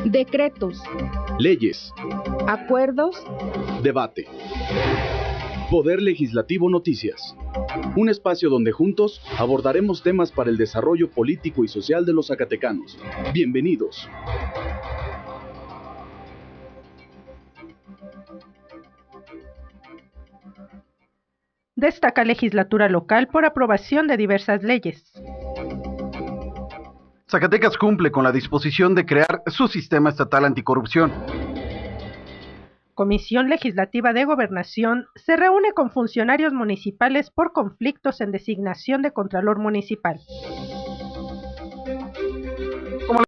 decretos, leyes, acuerdos, debate. Poder Legislativo Noticias. Un espacio donde juntos abordaremos temas para el desarrollo político y social de los zacatecanos. Bienvenidos. Destaca legislatura local por aprobación de diversas leyes. Zacatecas cumple con la disposición de crear su sistema estatal anticorrupción. Comisión Legislativa de Gobernación se reúne con funcionarios municipales por conflictos en designación de Contralor Municipal.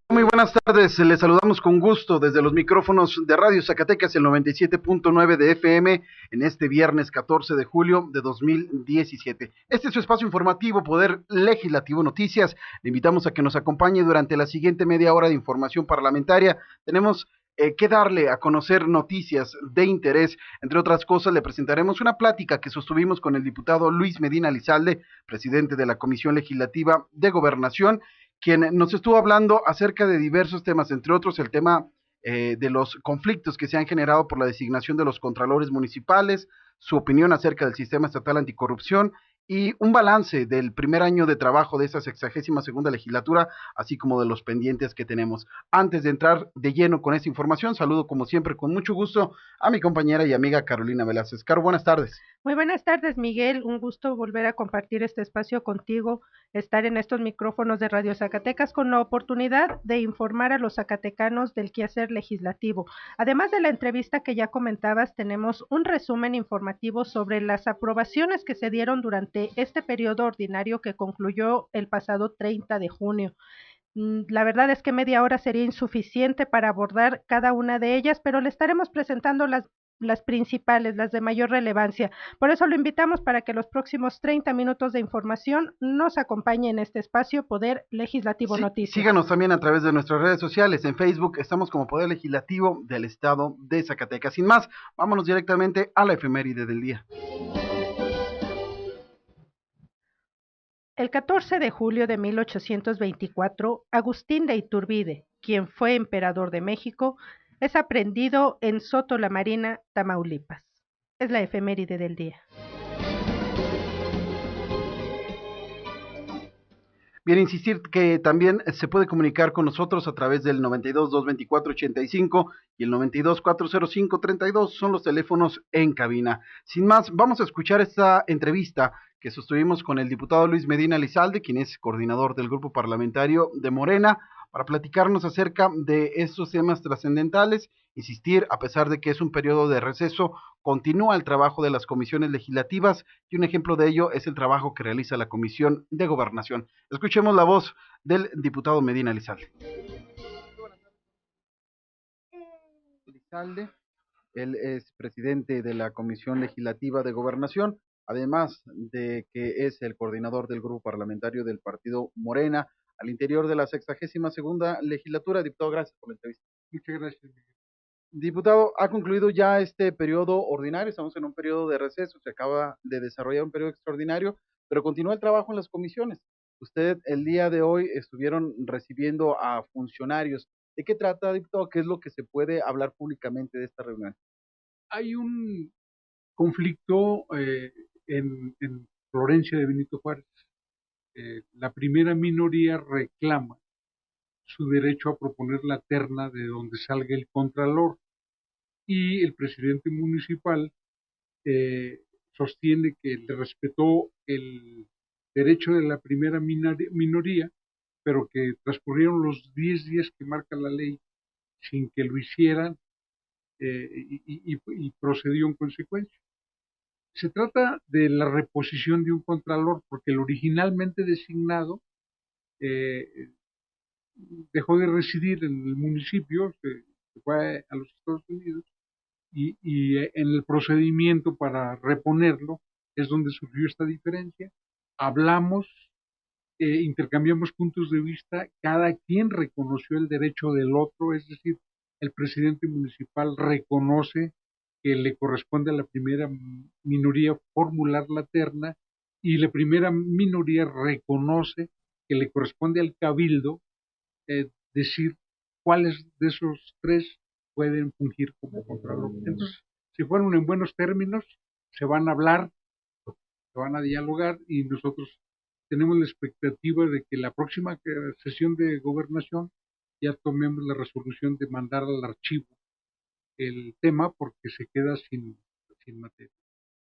Muy buenas tardes, les saludamos con gusto desde los micrófonos de Radio Zacatecas, el 97.9 de FM, en este viernes 14 de julio de 2017. Este es su espacio informativo, Poder Legislativo Noticias. Le invitamos a que nos acompañe durante la siguiente media hora de información parlamentaria. Tenemos que darle a conocer noticias de interés. Entre otras cosas, le presentaremos una plática que sostuvimos con el diputado Luis Medina Elizalde, presidente de la Comisión Legislativa de Gobernación, quien nos estuvo hablando acerca de diversos temas, entre otros el tema de los conflictos que se han generado por la designación de los contralores municipales, su opinión acerca del sistema estatal anticorrupción y un balance del primer año de trabajo de esta 62ª legislatura, así como de los pendientes que tenemos. Antes de entrar de lleno con esta información, saludo como siempre con mucho gusto a mi compañera y amiga Carolina Velázquez. Caro, buenas tardes. Muy buenas tardes, Miguel. Un gusto volver a compartir este espacio contigo, estar en estos micrófonos de Radio Zacatecas con la oportunidad de informar a los zacatecanos del quehacer legislativo. Además de la entrevista que ya comentabas, tenemos un resumen informativo sobre las aprobaciones que se dieron durante este periodo ordinario que concluyó el pasado 30 de junio. La verdad es que media hora sería insuficiente para abordar cada una de ellas, pero le estaremos presentando las principales, las de mayor relevancia. Por eso lo invitamos para que los próximos 30 minutos de información nos acompañe en este espacio Poder Legislativo Noticias. Síganos también a través de nuestras redes sociales. En Facebook estamos como Poder Legislativo del Estado de Zacatecas. Sin más, vámonos directamente a la efeméride del día. El 14 de julio de 1824, Agustín de Iturbide, quien fue emperador de México, es aprehendido en Soto la Marina, Tamaulipas. Es la efeméride del día. Bien, insistir que también se puede comunicar con nosotros a través del 92-224-85 y el 92-405-32, son los teléfonos en cabina. Sin más, vamos a escuchar esta entrevista que sostuvimos con el diputado Luis Medina Elizalde, quien es coordinador del grupo parlamentario de Morena, para platicarnos acerca de estos temas trascendentales. Insistir, a pesar de que es un periodo de receso, continúa el trabajo de las comisiones legislativas y un ejemplo de ello es el trabajo que realiza la Comisión de Gobernación. Escuchemos la voz del diputado Medina Elizalde. Elizalde, él es presidente de la Comisión Legislativa de Gobernación, además de que es el coordinador del grupo parlamentario del partido Morena al interior de la 62ª legislatura. Diputado, gracias por la entrevista. Muchas gracias. Diputado, ha concluido ya este periodo ordinario, estamos en un periodo de receso, se acaba de desarrollar un periodo extraordinario, pero continúa el trabajo en las comisiones. Usted el día de hoy estuvieron recibiendo a funcionarios. ¿De qué trata, diputado? ¿Qué es lo que se puede hablar públicamente de esta reunión? Hay un conflicto en Florencia de Benito Juárez. La primera minoría reclama su derecho a proponer la terna de donde salga el contralor y el presidente municipal sostiene que le respetó el derecho de la primera minoría, pero que transcurrieron los 10 días que marca la ley sin que lo hicieran y procedió en consecuencia. Se trata de la reposición de un contralor porque el originalmente designado dejó de residir en el municipio, se fue a los Estados Unidos y en el procedimiento para reponerlo es donde surgió esta diferencia. Hablamos, intercambiamos puntos de vista, cada quien reconoció el derecho del otro, es decir, el presidente municipal reconoce que le corresponde a la primera minoría formular la terna y la primera minoría reconoce que le corresponde al cabildo decir cuáles de esos tres pueden fungir como contralor. Entonces, si fueron en buenos términos, se van a hablar, se van a dialogar y nosotros tenemos la expectativa de que la próxima sesión de gobernación ya tomemos la resolución de mandar al archivo el tema porque se queda sin materia.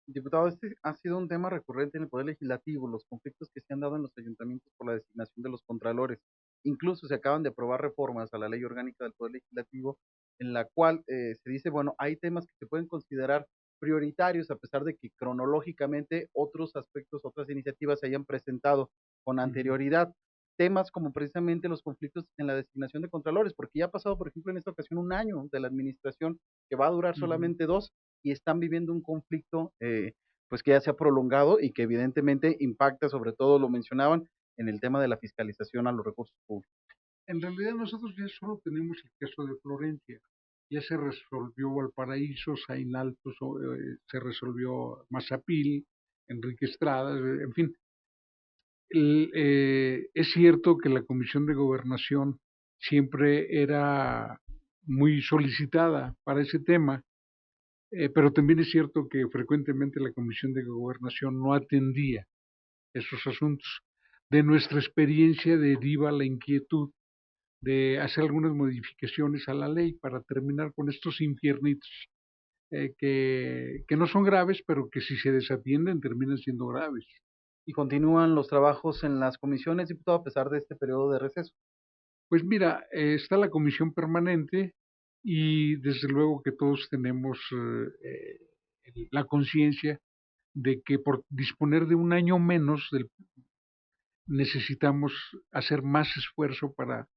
Diputado, este ha sido un tema recurrente en el Poder Legislativo, los conflictos que se han dado en los ayuntamientos por la designación de los contralores. Incluso se acaban de aprobar reformas a la ley orgánica del Poder Legislativo, en la cual se dice, bueno, hay temas que se pueden considerar prioritarios, a pesar de que cronológicamente otros aspectos, otras iniciativas se hayan presentado con anterioridad. Temas como precisamente los conflictos en la designación de contralores, porque ya ha pasado, por ejemplo, en esta ocasión 1 año de la administración, que va a durar solamente 2, y están viviendo un conflicto pues que ya se ha prolongado y que evidentemente impacta, sobre todo lo mencionaban, en el tema de la fiscalización a los recursos públicos. En realidad nosotros ya solo tenemos el caso de Florencia. Ya se resolvió Valparaíso, Saín Alto, se resolvió Mazapil, Enrique Estrada, en fin. Es cierto que la Comisión de Gobernación siempre era muy solicitada para ese tema, pero también es cierto que frecuentemente la Comisión de Gobernación no atendía esos asuntos. De nuestra experiencia deriva la inquietud de hacer algunas modificaciones a la ley para terminar con estos infiernitos que no son graves, pero que si se desatienden terminan siendo graves. Y continúan los trabajos en las comisiones, diputado, a pesar de este periodo de receso. Pues mira, está la comisión permanente y desde luego que todos tenemos la conciencia de que por disponer de 1 año menos necesitamos hacer más esfuerzo para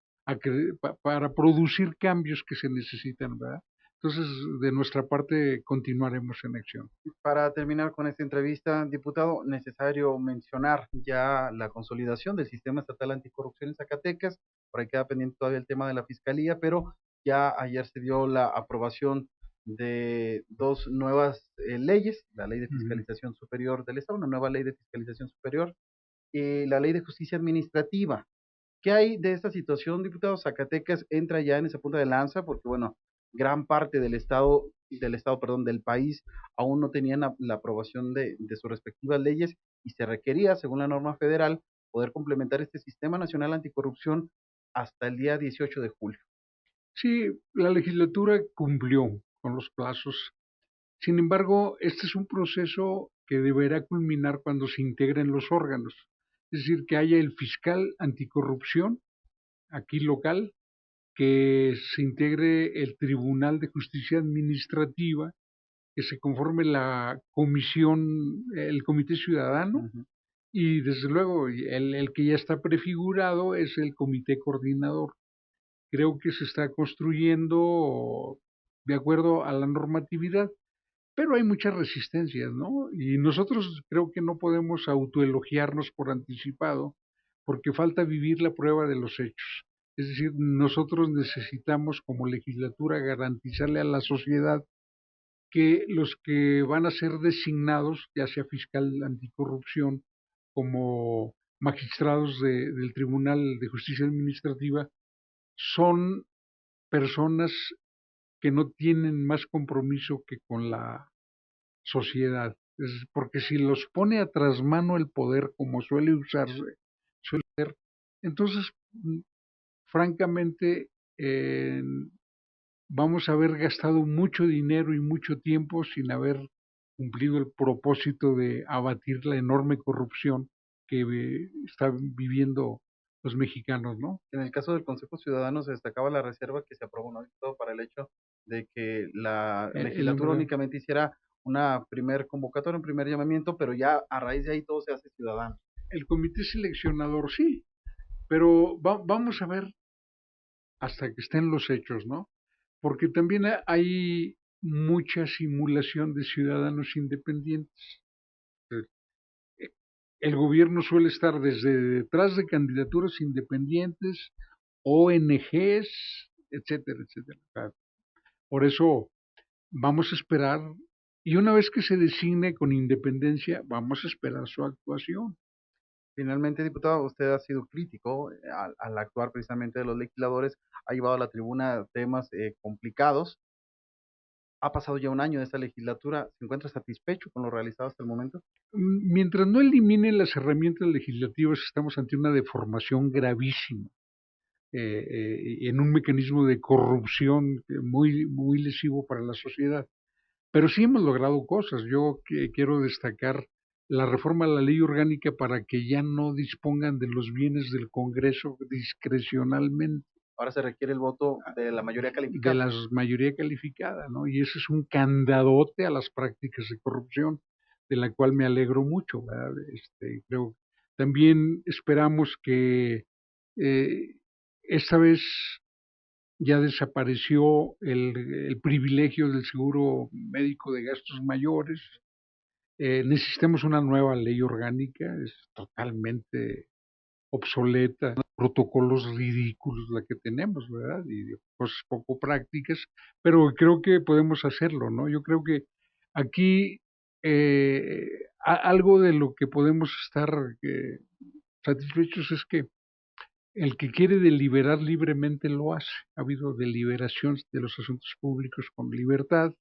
producir cambios que se necesitan, ¿verdad? Entonces, de nuestra parte, continuaremos en acción. Para terminar con esta entrevista, diputado, necesario mencionar ya la consolidación del sistema estatal anticorrupción en Zacatecas. Por ahí queda pendiente todavía el tema de la fiscalía, pero ya ayer se dio la aprobación de 2 nuevas leyes, la ley de fiscalización superior del Estado, una nueva ley de fiscalización superior, y la ley de justicia administrativa. ¿Qué hay de esta situación, diputado? Zacatecas entra ya en esa punta de lanza porque, bueno, gran parte del país aún no tenían la aprobación de sus respectivas leyes y se requería, según la norma federal, poder complementar este sistema nacional anticorrupción hasta el día 18 de julio. Sí, la legislatura cumplió con los plazos. Sin embargo, este es un proceso que deberá culminar cuando se integren los órganos. Es decir, que haya el fiscal anticorrupción, aquí local, que se integre el Tribunal de Justicia Administrativa, que se conforme la comisión, el Comité Ciudadano, y desde luego el que ya está prefigurado es el Comité Coordinador. Creo que se está construyendo de acuerdo a la normatividad, pero hay muchas resistencias, ¿no? Y nosotros creo que no podemos autoelogiarnos por anticipado, porque falta vivir la prueba de los hechos. Es decir, nosotros necesitamos como legislatura garantizarle a la sociedad que los que van a ser designados, ya sea fiscal anticorrupción como magistrados del Tribunal de Justicia Administrativa, son personas que no tienen más compromiso que con la sociedad. Porque si los pone a trasmano el poder, como suele usarse, entonces, francamente, vamos a haber gastado mucho dinero y mucho tiempo sin haber cumplido el propósito de abatir la enorme corrupción que están viviendo los mexicanos, ¿no? En el caso del Consejo Ciudadano se destacaba la reserva que se aprobó, ¿no? Todo para el hecho de que la legislatura únicamente hiciera una primer convocatoria, un primer llamamiento, pero ya a raíz de ahí todo se hace ciudadano. El comité seleccionador sí, pero vamos a ver hasta que estén los hechos, ¿no? Porque también hay mucha simulación de ciudadanos independientes. El gobierno suele estar desde detrás de candidaturas independientes, ONGs, etcétera, etcétera. Por eso vamos a esperar, y una vez que se designe con independencia, vamos a esperar su actuación. Finalmente, diputado, usted ha sido crítico al actuar precisamente de los legisladores, ha llevado a la tribuna temas complicados. Ha pasado ya un año de esta legislatura, ¿se encuentra satisfecho con lo realizado hasta el momento? Mientras no eliminen las herramientas legislativas, estamos ante una deformación gravísima en un mecanismo de corrupción muy lesivo para la sociedad. Pero sí hemos logrado cosas. Yo quiero destacar la reforma a la ley orgánica para que ya no dispongan de los bienes del Congreso discrecionalmente. Ahora se requiere el voto de la mayoría De calificada. la mayoría calificada, ¿no? Y eso es un candadote a las prácticas de corrupción, de la cual me alegro mucho, ¿verdad? Creo también esperamos que esta vez ya desapareció el privilegio del seguro médico de gastos mayores. Necesitamos una nueva ley orgánica, es totalmente obsoleta, protocolos ridículos la que tenemos, ¿verdad? Y cosas poco prácticas, pero creo que podemos hacerlo, ¿no? Yo creo que aquí algo de lo que podemos estar satisfechos es que el que quiere deliberar libremente lo hace. Ha habido deliberación de los asuntos públicos con libertad.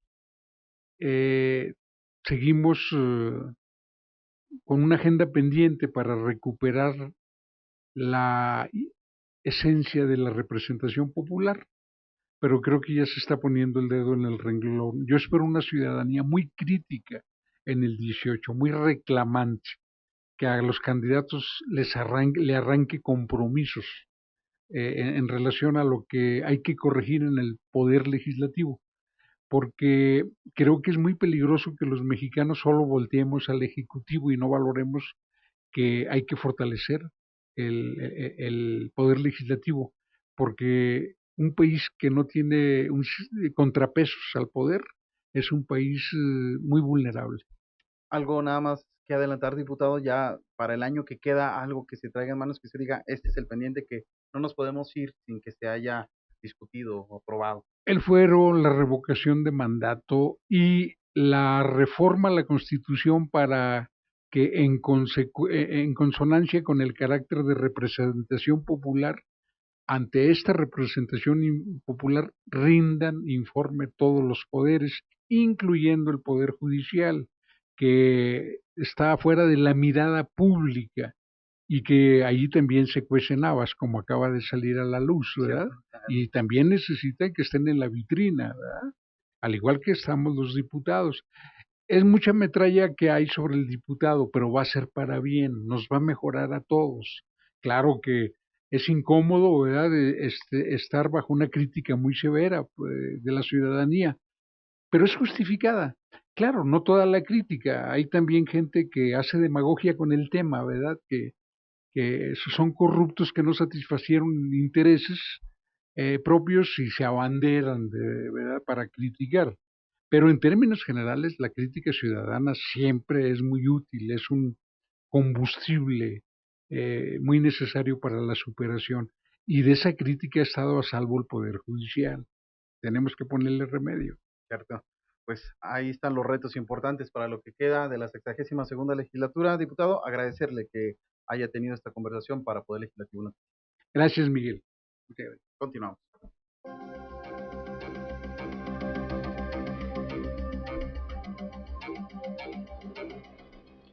Seguimos con una agenda pendiente para recuperar la esencia de la representación popular, pero creo que ya se está poniendo el dedo en el renglón. Yo espero una ciudadanía muy crítica en el 18, muy reclamante, que a los candidatos le arranque compromisos en relación a lo que hay que corregir en el poder legislativo, porque creo que es muy peligroso que los mexicanos solo volteemos al Ejecutivo y no valoremos que hay que fortalecer el poder legislativo, porque un país que no tiene contrapesos al poder es un país muy vulnerable. Algo nada más que adelantar, diputado, ya para el año que queda, algo que se traiga en manos, que se diga, este es el pendiente, que no nos podemos ir sin que se haya discutido o aprobado. El fuero, la revocación de mandato y la reforma a la Constitución para que en consonancia con el carácter de representación popular, ante esta representación popular rindan informe todos los poderes, incluyendo el Poder Judicial, que está fuera de la mirada pública y que allí también se cuecen habas, como acaba de salir a la luz, ¿verdad? Y también necesita que estén en la vitrina, ¿verdad? Al igual que estamos los diputados. Es mucha metralla que hay sobre el diputado, pero va a ser para bien, nos va a mejorar a todos. Claro que es incómodo, ¿verdad?, estar bajo una crítica muy severa pues, de la ciudadanía, pero es justificada. Claro, no toda la crítica, hay también gente que hace demagogia con el tema, ¿verdad?, que son corruptos que no satisfacieron intereses propios y se abanderan ¿verdad?, para criticar. Pero en términos generales, la crítica ciudadana siempre es muy útil, es un combustible muy necesario para la superación. Y de esa crítica ha estado a salvo el Poder Judicial. Tenemos que ponerle remedio. Cierto. Pues ahí están los retos importantes para lo que queda de la 62ª legislatura. Diputado, agradecerle que haya tenido esta conversación para Poder Legislativo. Gracias, Miguel. Okay, continuamos.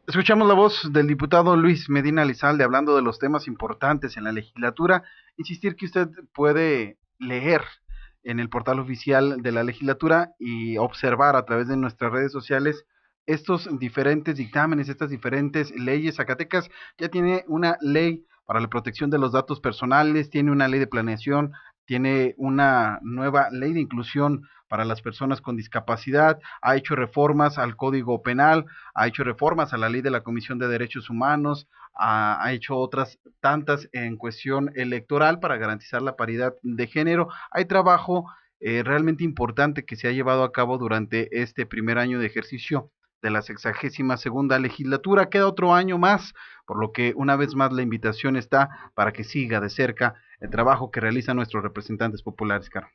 Escuchamos la voz del diputado Luis Medina Lizalde hablando de los temas importantes en la legislatura. Insistir que usted puede leer en el portal oficial de la legislatura y observar a través de nuestras redes sociales estos diferentes dictámenes, estas diferentes leyes. Zacatecas ya tiene una ley para la protección de los datos personales, tiene una ley de planeación, tiene una nueva ley de inclusión para las personas con discapacidad, ha hecho reformas al Código Penal, ha hecho reformas a la ley de la Comisión de Derechos Humanos, ha hecho otras tantas en cuestión electoral para garantizar la paridad de género. Hay trabajo realmente importante que se ha llevado a cabo durante este primer año de ejercicio de la 62ª legislatura. Queda otro año más, por lo que una vez más la invitación está para que siga de cerca el trabajo que realizan nuestros representantes populares, Caro.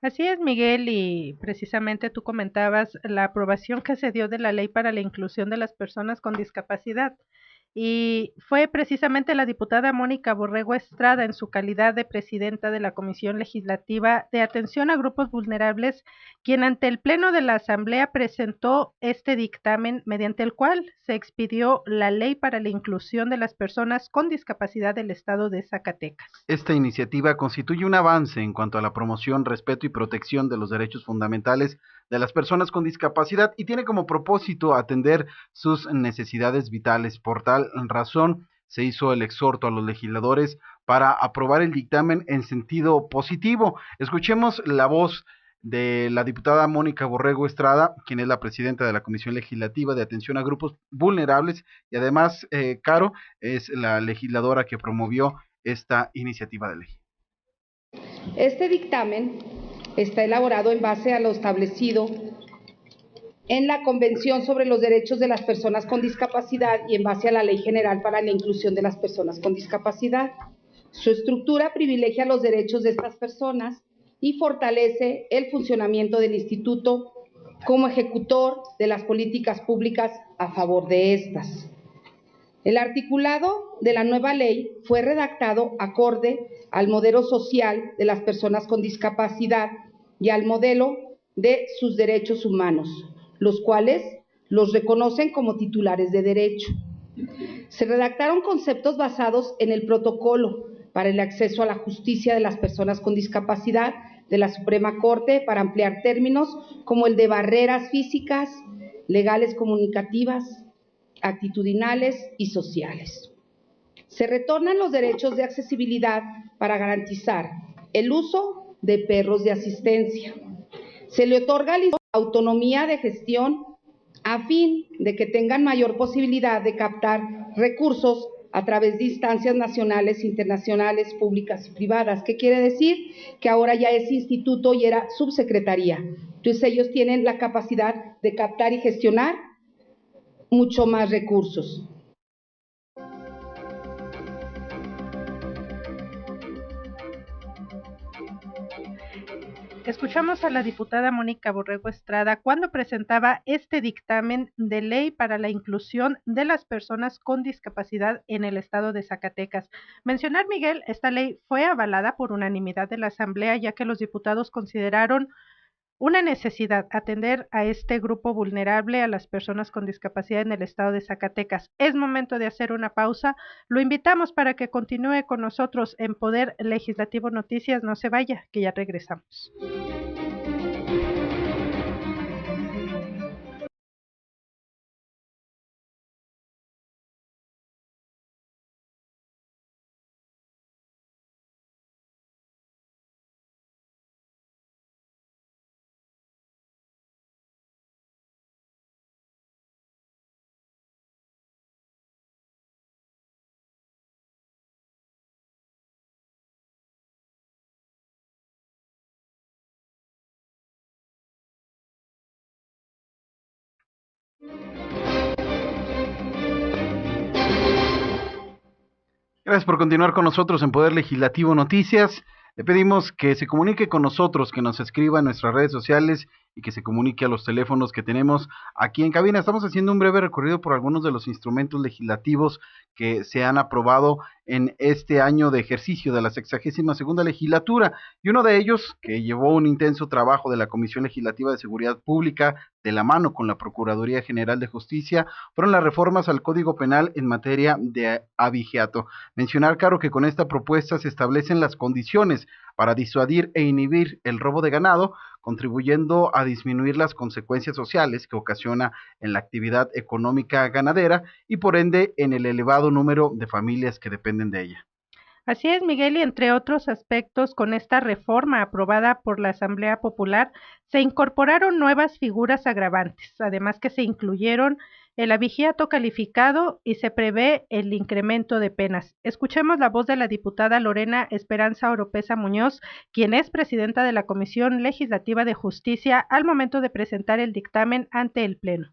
Así es, Miguel, y precisamente tú comentabas la aprobación que se dio de la ley para la inclusión de las personas con discapacidad. y fue precisamente la diputada Mónica Borrego Estrada, en su calidad de presidenta de la Comisión Legislativa de Atención a Grupos Vulnerables, quien ante el Pleno de la Asamblea presentó este dictamen mediante el cual se expidió la Ley para la Inclusión de las Personas con Discapacidad del Estado de Zacatecas. Esta iniciativa constituye un avance en cuanto a la promoción, respeto y protección de los derechos fundamentales de las personas con discapacidad y tiene como propósito atender sus necesidades vitales. Por tal razón, se hizo el exhorto a los legisladores para aprobar el dictamen en sentido positivo. Escuchemos la voz de la diputada Mónica Borrego Estrada, quien es la presidenta de la Comisión Legislativa de Atención a Grupos Vulnerables, y además, Caro, es la legisladora que promovió esta iniciativa de ley. Este dictamen está elaborado en base a lo establecido en la Convención sobre los Derechos de las Personas con Discapacidad y en base a la Ley General para la Inclusión de las Personas con Discapacidad. Su estructura privilegia los derechos de estas personas y fortalece el funcionamiento del Instituto como ejecutor de las políticas públicas a favor de estas. El articulado de la nueva ley fue redactado acorde al modelo social de las personas con discapacidad y al modelo de sus derechos humanos, los cuales los reconocen como titulares de derecho. Se redactaron conceptos basados en el protocolo para el acceso a la justicia de las personas con discapacidad de la Suprema Corte para ampliar términos como el de barreras físicas, legales comunicativas, actitudinales y sociales. Se retornan los derechos de accesibilidad para garantizar el uso de perros de asistencia. Se le otorga la autonomía de gestión a fin de que tengan mayor posibilidad de captar recursos a través de instancias nacionales, internacionales, públicas y privadas. ¿Qué quiere decir? Que ahora ya es instituto y era subsecretaría. Entonces ellos tienen la capacidad de captar y gestionar mucho más recursos. Escuchamos a la diputada Mónica Borrego Estrada cuando presentaba este dictamen de ley para la inclusión de las personas con discapacidad en el estado de Zacatecas. Mencionar, Miguel, esta ley fue avalada por unanimidad de la Asamblea, ya que los diputados consideraron una necesidad atender a este grupo vulnerable, a las personas con discapacidad en el estado de Zacatecas. Es momento de hacer una pausa. Lo invitamos para que continúe con nosotros en Poder Legislativo Noticias. No se vaya, que ya regresamos. Gracias por continuar con nosotros en Poder Legislativo Noticias. Le pedimos que se comunique con nosotros, que nos escriba en nuestras redes sociales y que se comunique a los teléfonos que tenemos aquí en cabina. Estamos haciendo un breve recorrido por algunos de los instrumentos legislativos que se han aprobado en este año de ejercicio de la 62ª legislatura, y uno de ellos, que llevó un intenso trabajo de la Comisión Legislativa de Seguridad Pública de la mano con la Procuraduría General de Justicia, fueron las reformas al Código Penal en materia de abigeato. Mencionar, Caro, que con esta propuesta se establecen las condiciones para disuadir e inhibir el robo de ganado, contribuyendo a disminuir las consecuencias sociales que ocasiona en la actividad económica ganadera y por ende en el elevado número de familias que dependen de ella. Así es, Miguel, y entre otros aspectos, con esta reforma aprobada por la Asamblea Popular, se incorporaron nuevas figuras agravantes, además que se incluyeron el abigeato calificado y se prevé el incremento de penas. Escuchemos la voz de la diputada Lorena Esperanza Oropesa Muñoz, quien es presidenta de la Comisión Legislativa de Justicia, al momento de presentar el dictamen ante el Pleno.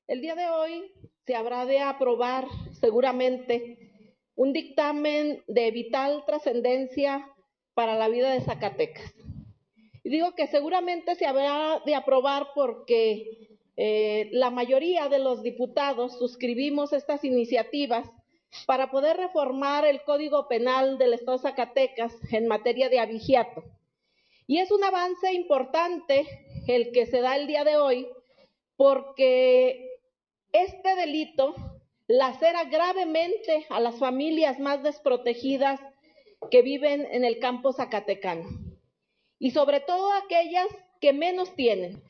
El día de hoy se habrá de aprobar seguramente un dictamen de vital trascendencia para la vida de Zacatecas. Y digo que seguramente se habrá de aprobar porque la mayoría de los diputados suscribimos estas iniciativas para poder reformar el Código Penal del Estado de Zacatecas en materia de abigeato. Y es un avance importante el que se da el día de hoy, porque este delito lacera gravemente a las familias más desprotegidas que viven en el campo zacatecano, y sobre todo aquellas que menos tienen.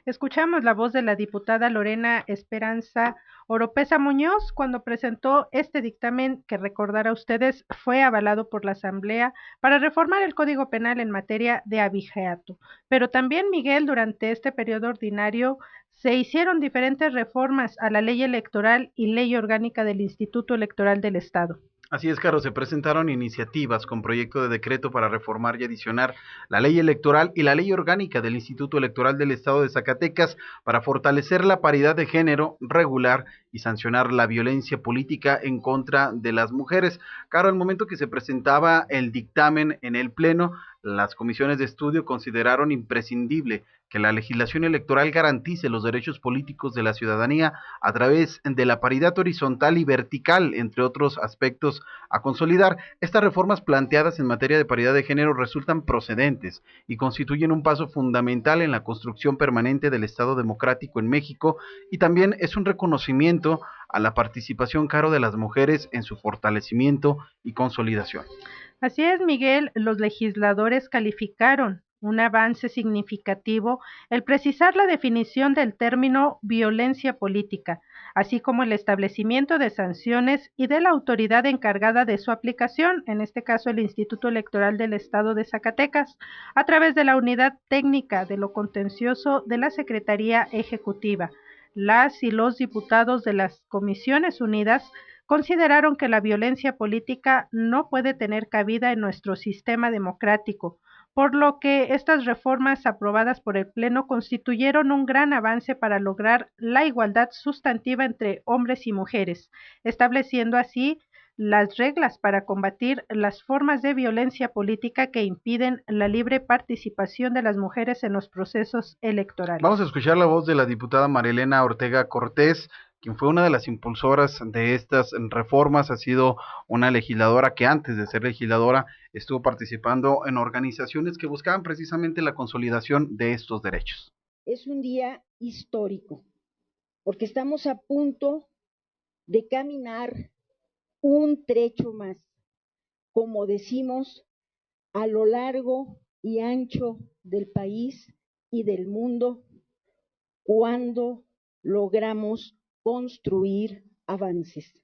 Escuchamos la voz de la diputada Lorena Esperanza Oropesa Muñoz cuando presentó este dictamen que, recordar a ustedes, fue avalado por la Asamblea para reformar el Código Penal en materia de abigeato. Pero también, Miguel, durante este periodo ordinario se hicieron diferentes reformas a la ley electoral y ley orgánica del Instituto Electoral del Estado. Así es, Caro, se presentaron iniciativas con proyecto de decreto para reformar y adicionar la ley electoral y la ley orgánica del Instituto Electoral del Estado de Zacatecas para fortalecer la paridad de género, regular y sancionar la violencia política en contra de las mujeres. Caro, al momento que se presentaba el dictamen en el Pleno, las comisiones de estudio consideraron imprescindible que la legislación electoral garantice los derechos políticos de la ciudadanía a través de la paridad horizontal y vertical, entre otros aspectos a consolidar. Estas reformas planteadas en materia de paridad de género resultan procedentes y constituyen un paso fundamental en la construcción permanente del Estado democrático en México, y también es un reconocimiento a la participación, Caro, de las mujeres en su fortalecimiento y consolidación. Así es, Miguel, los legisladores calificaron un avance significativo el precisar la definición del término violencia política, así como el establecimiento de sanciones y de la autoridad encargada de su aplicación, en este caso el Instituto Electoral del Estado de Zacatecas, a través de la Unidad Técnica de lo Contencioso de la Secretaría Ejecutiva. Las y los diputados de las Comisiones Unidas consideraron que la violencia política no puede tener cabida en nuestro sistema democrático, por lo que estas reformas aprobadas por el Pleno constituyeron un gran avance para lograr la igualdad sustantiva entre hombres y mujeres, estableciendo así las reglas para combatir las formas de violencia política que impiden la libre participación de las mujeres en los procesos electorales. Vamos a escuchar la voz de la diputada Marilena Ortega Cortés, quien fue una de las impulsoras de estas reformas. Ha sido una legisladora que antes de ser legisladora estuvo participando en organizaciones que buscaban precisamente la consolidación de estos derechos. Es un día histórico, porque estamos a punto de caminar un trecho más, como decimos, a lo largo y ancho del país y del mundo, cuando logramos construir avances.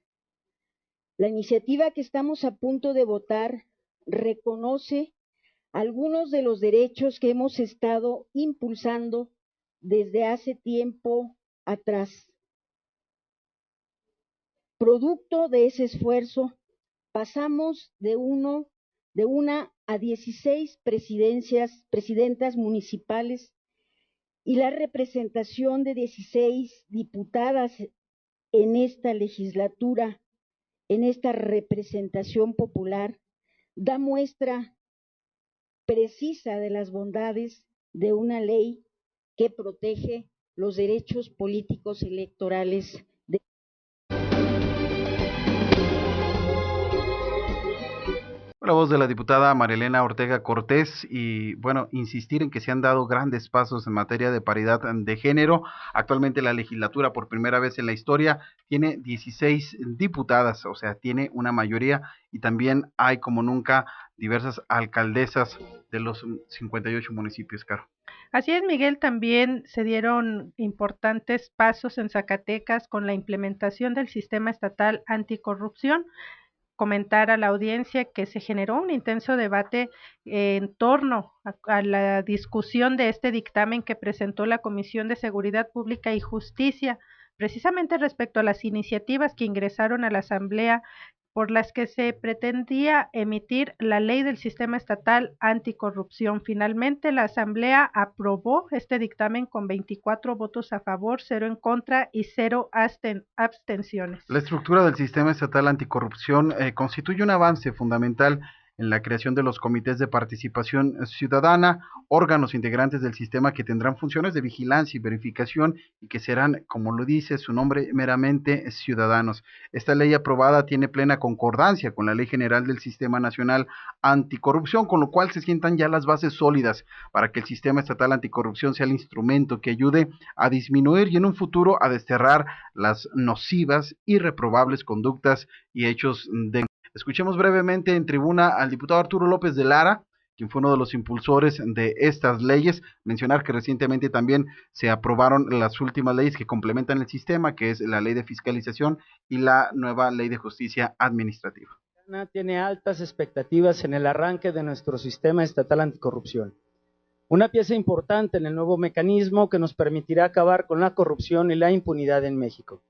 La iniciativa que estamos a punto de votar reconoce algunos de los derechos que hemos estado impulsando desde hace tiempo atrás. Producto de ese esfuerzo, pasamos de una a 16 presidentas municipales y la representación de 16 diputadas en esta legislatura, en esta representación popular, da muestra precisa de las bondades de una ley que protege los derechos políticos electorales. La voz de la diputada Marilena Ortega Cortés, y bueno, insistir en que se han dado grandes pasos en materia de paridad de género. Actualmente la legislatura, por primera vez en la historia, tiene 16 diputadas, o sea, tiene una mayoría, y también hay como nunca diversas alcaldesas de los 58 municipios, Caro. Así es, Miguel, también se dieron importantes pasos en Zacatecas con la implementación del sistema estatal anticorrupción. Comentar a la audiencia que se generó un intenso debate en torno a la discusión de este dictamen que presentó la Comisión de Seguridad Pública y Justicia, precisamente respecto a las iniciativas que ingresaron a la Asamblea por las que se pretendía emitir la ley del sistema estatal anticorrupción. Finalmente, la Asamblea aprobó este dictamen con 24 votos a favor, 0 en contra y 0 abstenciones. La estructura del sistema estatal anticorrupción constituye un avance fundamental en la creación de los comités de participación ciudadana, órganos integrantes del sistema que tendrán funciones de vigilancia y verificación y que serán, como lo dice su nombre, meramente ciudadanos. Esta ley aprobada tiene plena concordancia con la Ley General del Sistema Nacional Anticorrupción, con lo cual se sientan ya las bases sólidas para que el Sistema Estatal Anticorrupción sea el instrumento que ayude a disminuir y en un futuro a desterrar las nocivas y reprobables conductas y hechos de... Escuchemos brevemente en tribuna al diputado Arturo López de Lara, quien fue uno de los impulsores de estas leyes. Mencionar que recientemente también se aprobaron las últimas leyes que complementan el sistema, que es la ley de fiscalización y la nueva ley de justicia administrativa. Tiene altas expectativas en el arranque de nuestro sistema estatal anticorrupción. Una pieza importante en el nuevo mecanismo que nos permitirá acabar con la corrupción y la impunidad en México.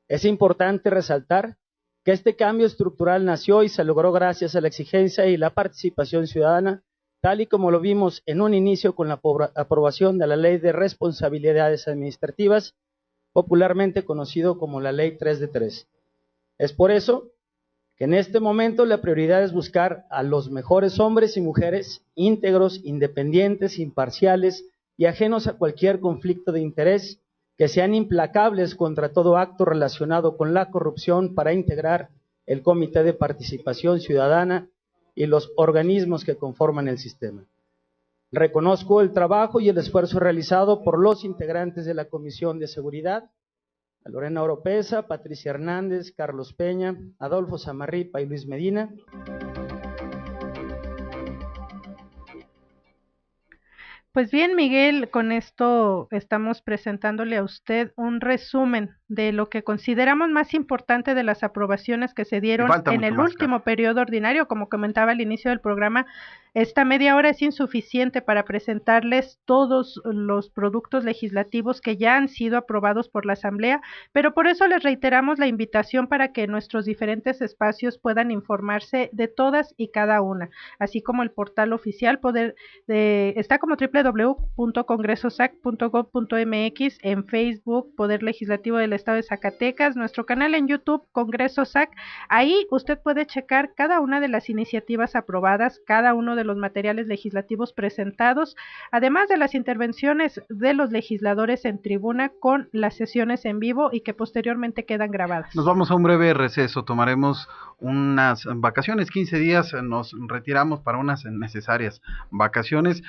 Es importante resaltar que este cambio estructural nació y se logró gracias a la exigencia y la participación ciudadana, tal y como lo vimos en un inicio con la aprobación de la Ley de Responsabilidades Administrativas, popularmente conocido como la Ley 3 de 3. Es por eso que en este momento la prioridad es buscar a los mejores hombres y mujeres íntegros, independientes, imparciales y ajenos a cualquier conflicto de interés, que sean implacables contra todo acto relacionado con la corrupción para integrar el Comité de Participación Ciudadana y los organismos que conforman el sistema. Reconozco el trabajo y el esfuerzo realizado por los integrantes de la Comisión de Seguridad, a Lorena Oropesa, Patricia Hernández, Carlos Peña, Adolfo Samarripa y Luis Medina. Pues bien, Miguel, con esto estamos presentándole a usted un resumen de lo que consideramos más importante de las aprobaciones que se dieron en el último periodo ordinario. Como comentaba al inicio del programa, esta media hora es insuficiente para presentarles todos los productos legislativos que ya han sido aprobados por la Asamblea, pero por eso les reiteramos la invitación para que nuestros diferentes espacios puedan informarse de todas y cada una, así como el portal oficial está como www.congresosac.gov.mx, en Facebook, Poder Legislativo del Estado de Zacatecas, nuestro canal en YouTube, Congreso SAC. Ahí usted puede checar cada una de las iniciativas aprobadas, cada uno de los materiales legislativos presentados, además de las intervenciones de los legisladores en tribuna con las sesiones en vivo y que posteriormente quedan grabadas. Nos vamos a un breve receso, tomaremos unas vacaciones, 15 días, nos retiramos para unas necesarias vacaciones.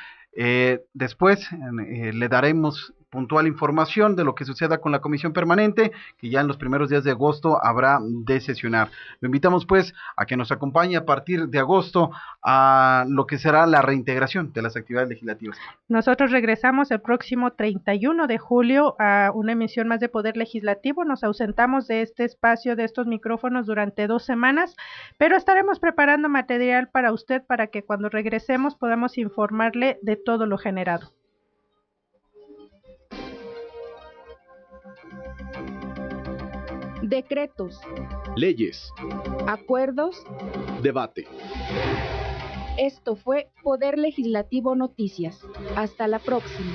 Después le daremos puntual información de lo que suceda con la comisión permanente, que ya en los primeros días de agosto habrá de sesionar. Lo invitamos pues a que nos acompañe a partir de agosto a lo que será la reintegración de las actividades legislativas. Nosotros regresamos el próximo 31 de julio a una emisión más de Poder Legislativo. Nos ausentamos de este espacio, de estos micrófonos durante 2 semanas, pero estaremos preparando material para usted para que cuando regresemos podamos informarle de todo lo generado. Decretos, leyes, acuerdos, debate. Esto fue Poder Legislativo Noticias. Hasta la próxima.